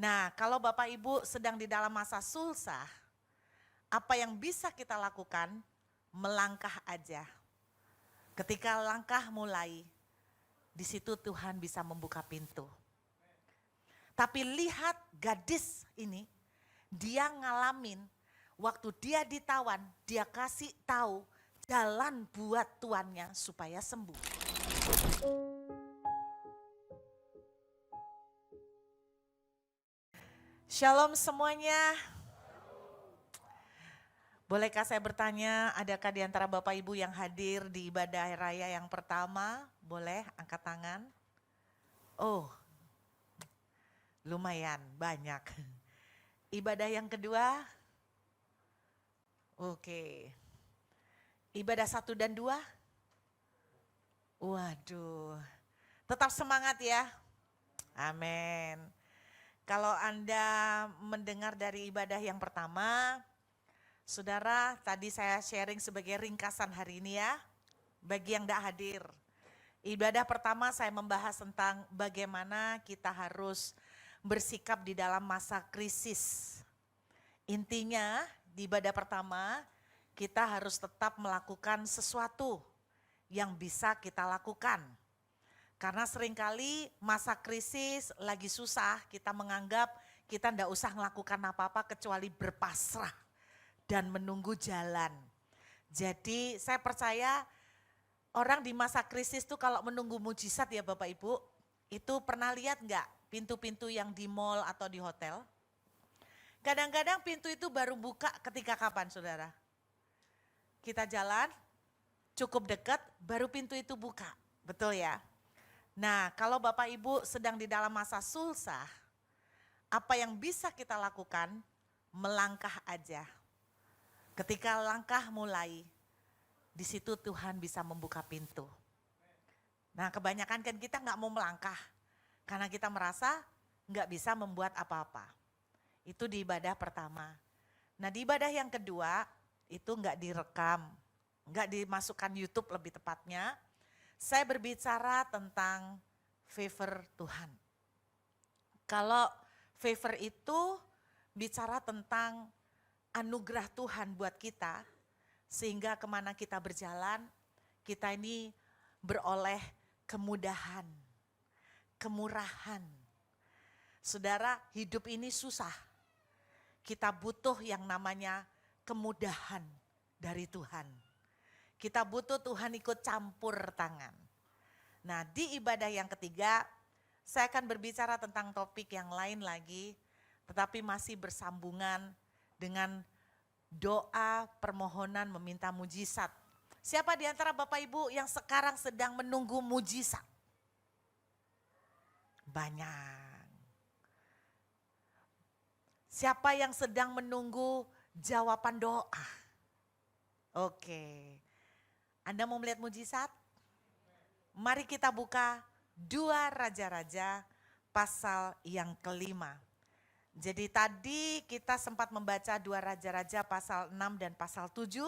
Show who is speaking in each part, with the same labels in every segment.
Speaker 1: Nah, kalau Bapak Ibu sedang di dalam masa susah, apa yang bisa kita lakukan? Melangkah aja. Ketika langkah mulai, di situ Tuhan bisa membuka pintu. Tapi lihat gadis ini, dia ngalamin waktu dia ditawan, dia kasih tahu jalan buat tuannya supaya sembuh. Shalom semuanya. Bolehkah saya bertanya, adakah di antara Bapak Ibu yang hadir di ibadah raya yang pertama? Boleh angkat tangan. Oh, lumayan banyak. Ibadah yang kedua? Oke. Ibadah 1 dan 2? Waduh, tetap semangat ya. Amin. Kalau Anda mendengar dari ibadah yang pertama, Saudara, tadi saya sharing sebagai ringkasan hari ini ya, bagi yang tidak hadir. Ibadah pertama saya membahas tentang bagaimana kita harus bersikap di dalam masa krisis. Intinya di ibadah pertama kita harus tetap melakukan sesuatu yang bisa kita lakukan. Karena seringkali masa krisis lagi susah, kita menganggap kita tidak usah melakukan apa-apa kecuali berpasrah dan menunggu jalan. Jadi saya percaya orang di masa krisis tuh kalau menunggu mujizat ya Bapak Ibu, itu pernah lihat enggak pintu-pintu yang di mall atau di hotel? Kadang-kadang pintu itu baru buka ketika kapan Saudara? Kita jalan, cukup dekat, baru pintu itu buka, betul ya? Nah kalau Bapak Ibu sedang di dalam masa susah, apa yang bisa kita lakukan? Melangkah aja. Ketika langkah mulai, di situ Tuhan bisa membuka pintu. Nah kebanyakan kan kita nggak mau melangkah, karena kita merasa nggak bisa membuat apa-apa. Itu di ibadah pertama. Nah di ibadah yang kedua, itu nggak direkam, nggak dimasukkan YouTube lebih tepatnya. Saya berbicara tentang favor Tuhan. Kalau favor itu bicara tentang anugerah Tuhan buat kita, sehingga kemana kita berjalan, kita ini beroleh kemudahan, kemurahan. Saudara, hidup ini susah, kita butuh yang namanya kemudahan dari Tuhan. Kita butuh Tuhan ikut campur tangan. Nah di ibadah yang ketiga, saya akan berbicara tentang topik yang lain lagi, tetapi masih bersambungan dengan doa permohonan meminta mujizat. Siapa di antara Bapak Ibu yang sekarang sedang menunggu mujizat? Banyak. Siapa yang sedang menunggu jawaban doa? Oke. Anda mau melihat mujizat? Mari kita buka 2 Raja-Raja pasal yang kelima. Jadi tadi kita sempat membaca 2 Raja-Raja pasal 6 dan pasal 7.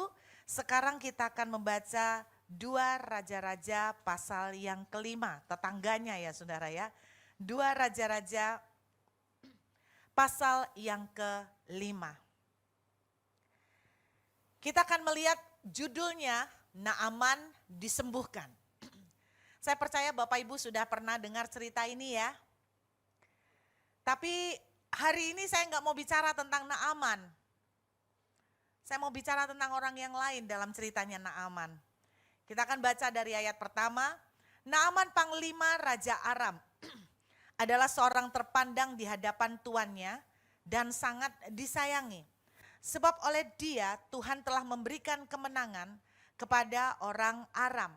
Speaker 1: Sekarang kita akan membaca 2 Raja-Raja pasal yang kelima. Tetangganya ya saudara ya. 2 Raja-Raja pasal yang kelima. Kita akan melihat judulnya Naaman disembuhkan. Saya percaya Bapak Ibu sudah pernah dengar cerita ini ya. Tapi hari ini saya nggak mau bicara tentang Naaman. Saya mau bicara tentang orang yang lain dalam ceritanya Naaman. Kita akan baca dari ayat pertama. Naaman panglima Raja Aram adalah seorang terpandang di hadapan tuannya dan sangat disayangi. Sebab oleh dia Tuhan telah memberikan kemenangan kepada orang Aram.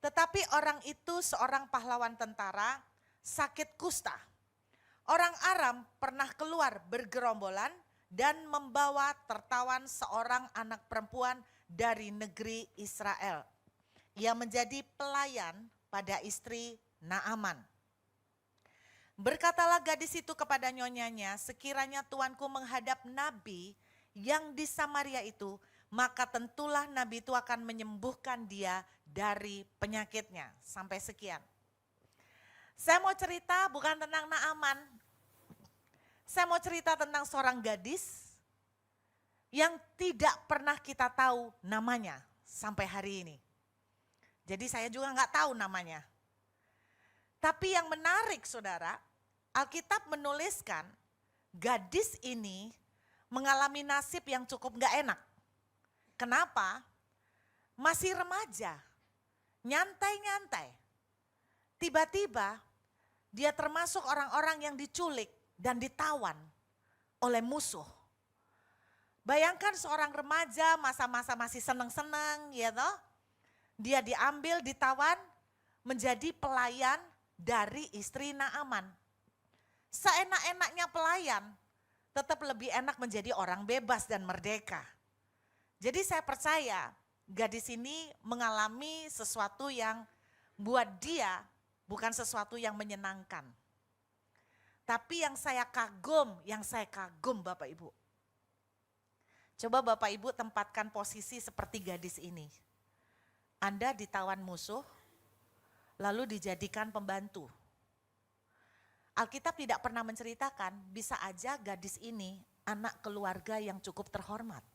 Speaker 1: Tetapi orang itu seorang pahlawan tentara sakit kusta. Orang Aram pernah keluar bergerombolan dan membawa tertawan seorang anak perempuan dari negeri Israel. Ia menjadi pelayan pada istri Naaman. Berkatalah gadis itu kepada nyonyanya, sekiranya tuanku menghadap nabi yang di Samaria itu, maka tentulah nabi itu akan menyembuhkan dia dari penyakitnya. Sampai sekian. Saya mau cerita bukan tentang Naaman. Saya mau cerita tentang seorang gadis yang tidak pernah kita tahu namanya sampai hari ini. Jadi saya juga nggak tahu namanya. Tapi yang menarik saudara, Alkitab menuliskan gadis ini mengalami nasib yang cukup nggak enak. Kenapa? Masih remaja, nyantai-nyantai. Tiba-tiba dia termasuk orang-orang yang diculik dan ditawan oleh musuh. Bayangkan seorang remaja masa-masa masih senang-senang ya toh. Dia diambil, ditawan menjadi pelayan dari istri Naaman. Seenak-enaknya pelayan, tetap lebih enak menjadi orang bebas dan merdeka. Jadi saya percaya gadis ini mengalami sesuatu yang buat dia bukan sesuatu yang menyenangkan. Tapi yang saya kagum Bapak Ibu. Coba Bapak Ibu tempatkan posisi seperti gadis ini. Anda ditawan musuh, lalu dijadikan pembantu. Alkitab tidak pernah menceritakan, bisa aja gadis ini anak keluarga yang cukup terhormat.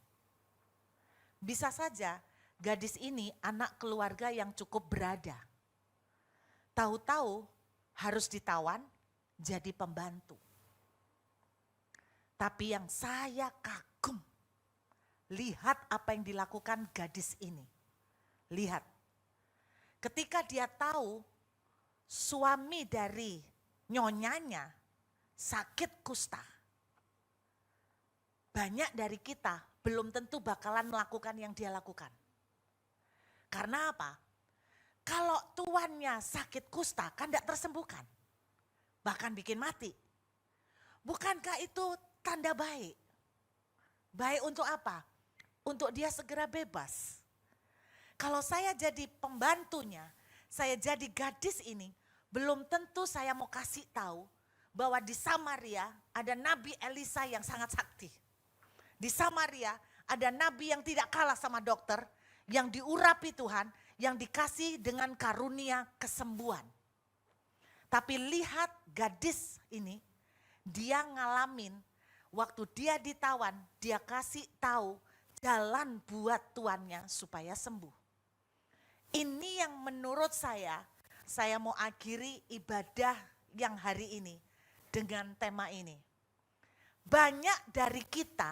Speaker 1: Bisa saja gadis ini anak keluarga yang cukup berada. Tahu-tahu harus ditawan jadi pembantu. Tapi yang saya kagum, lihat apa yang dilakukan gadis ini. Lihat, ketika dia tahu suami dari nyonyanya sakit kusta. Banyak dari kita belum tentu bakalan melakukan yang dia lakukan. Karena apa? Kalau tuannya sakit kusta kan tidak tersembuhkan. Bahkan bikin mati. Bukankah itu tanda baik? Baik untuk apa? Untuk dia segera bebas. Kalau saya jadi pembantunya, saya jadi gadis ini, belum tentu saya mau kasih tahu bahwa di Samaria ada Nabi Elisa yang sangat sakti. Di Samaria ada nabi yang tidak kalah sama dokter, yang diurapi Tuhan, yang dikasih dengan karunia kesembuhan. Tapi lihat gadis ini, dia ngalamin waktu dia ditawan, dia kasih tahu jalan buat tuannya supaya sembuh. Ini yang menurut saya mau akhiri ibadah yang hari ini dengan tema ini. Banyak dari kita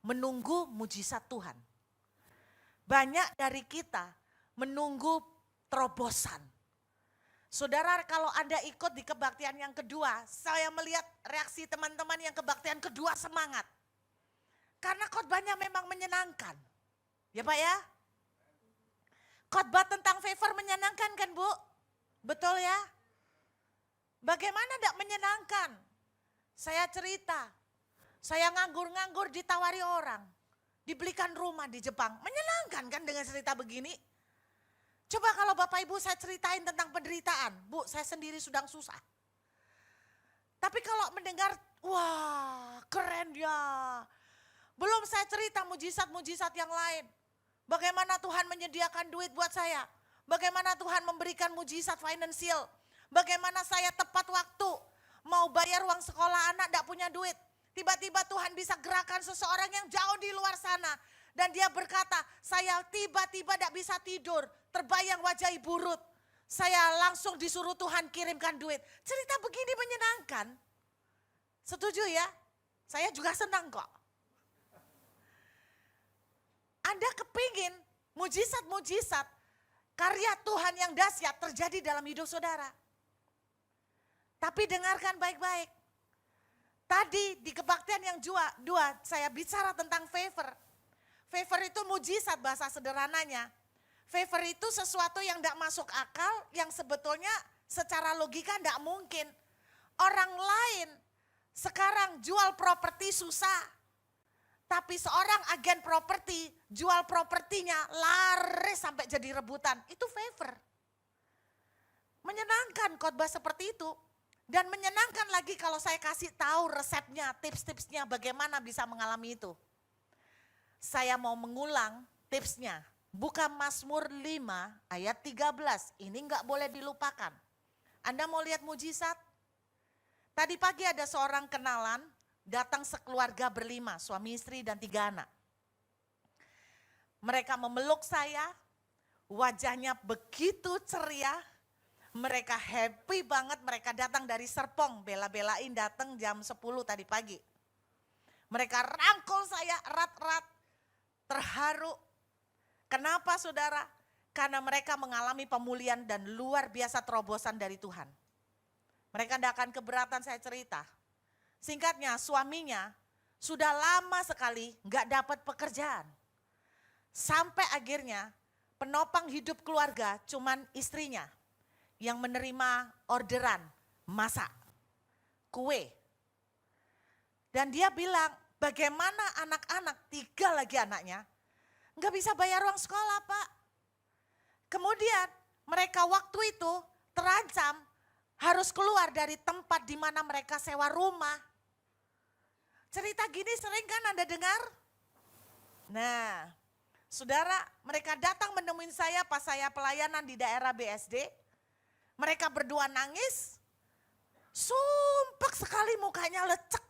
Speaker 1: menunggu mujizat Tuhan. Banyak dari kita menunggu terobosan. Saudara, kalau Anda ikut di kebaktian yang kedua, saya melihat reaksi teman-teman yang kebaktian kedua semangat. Karena khotbahnya memang menyenangkan. Ya Pak ya? Khotbah tentang favor menyenangkan kan Bu? Betul ya? Bagaimana tidak menyenangkan? Saya cerita, saya nganggur-nganggur ditawari orang. Dibelikan rumah di Jepang. Menyenangkan kan dengan cerita begini? Coba kalau Bapak Ibu saya ceritain tentang penderitaan. Bu, saya sendiri sedang susah. Tapi kalau mendengar, wah keren ya. Belum saya cerita mujizat-mujizat yang lain. Bagaimana Tuhan menyediakan duit buat saya. Bagaimana Tuhan memberikan mujizat finansial. Bagaimana saya tepat waktu mau bayar uang sekolah anak tidak punya duit. Tiba-tiba Tuhan bisa gerakan seseorang yang jauh di luar sana. Dan dia berkata, saya tiba-tiba tidak bisa tidur. Terbayang wajah Ibu Ruth. Saya langsung disuruh Tuhan kirimkan duit. Cerita begini menyenangkan. Setuju ya? Saya juga senang kok. Anda kepingin mujizat-mujizat karya Tuhan yang dahsyat terjadi dalam hidup saudara. Tapi dengarkan baik-baik. Tadi di kebaktian yang dua saya bicara tentang favor. Favor itu mujizat bahasa sederhananya. Favor itu sesuatu yang tidak masuk akal, yang sebetulnya secara logika tidak mungkin. Orang lain sekarang jual properti susah. Tapi seorang agen properti jual propertinya laris sampai jadi rebutan. Itu favor. Menyenangkan khotbah seperti itu. Dan menyenangkan lagi kalau saya kasih tahu resepnya, tips-tipsnya bagaimana bisa mengalami itu. Saya mau mengulang tipsnya. Buka Mazmur 5 ayat 13. Ini enggak boleh dilupakan. Anda mau lihat mujizat? Tadi pagi ada seorang kenalan datang sekeluarga berlima, suami istri dan 3 anak. Mereka memeluk saya, wajahnya begitu ceria, mereka happy banget, mereka datang dari Serpong, bela-belain datang jam 10 tadi pagi. Mereka rangkul saya erat-erat, terharu. Kenapa saudara? Karena mereka mengalami pemulihan dan luar biasa terobosan dari Tuhan. Mereka tidak akan keberatan saya cerita. Singkatnya suaminya sudah lama sekali nggak dapat pekerjaan. Sampai akhirnya penopang hidup keluarga cuman istrinya yang menerima orderan masak kue. Dan dia bilang bagaimana anak-anak, 3 lagi anaknya, nggak bisa bayar uang sekolah Pak. Kemudian mereka waktu itu terancam harus keluar dari tempat di mana mereka sewa rumah. Cerita gini sering kan Anda dengar? Nah, saudara, mereka datang menemuin saya pas saya pelayanan di daerah BSD. Mereka berdua nangis, sumpek sekali mukanya lecek.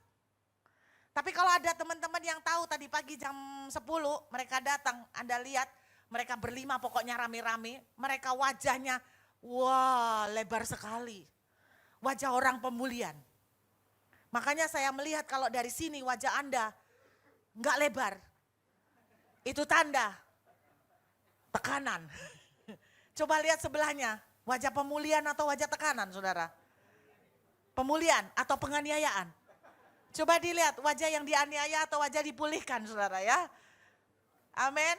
Speaker 1: Tapi kalau ada teman-teman yang tahu tadi pagi jam 10 mereka datang, Anda lihat mereka berlima pokoknya rame-rame. Mereka wajahnya wah lebar sekali. Wajah orang pemulihan. Makanya saya melihat kalau dari sini wajah Anda enggak lebar. Itu tanda tekanan. Coba lihat sebelahnya, wajah pemulihan atau wajah tekanan saudara? Pemulihan atau penganiayaan? Coba dilihat wajah yang dianiaya atau wajah dipulihkan saudara ya. Amin.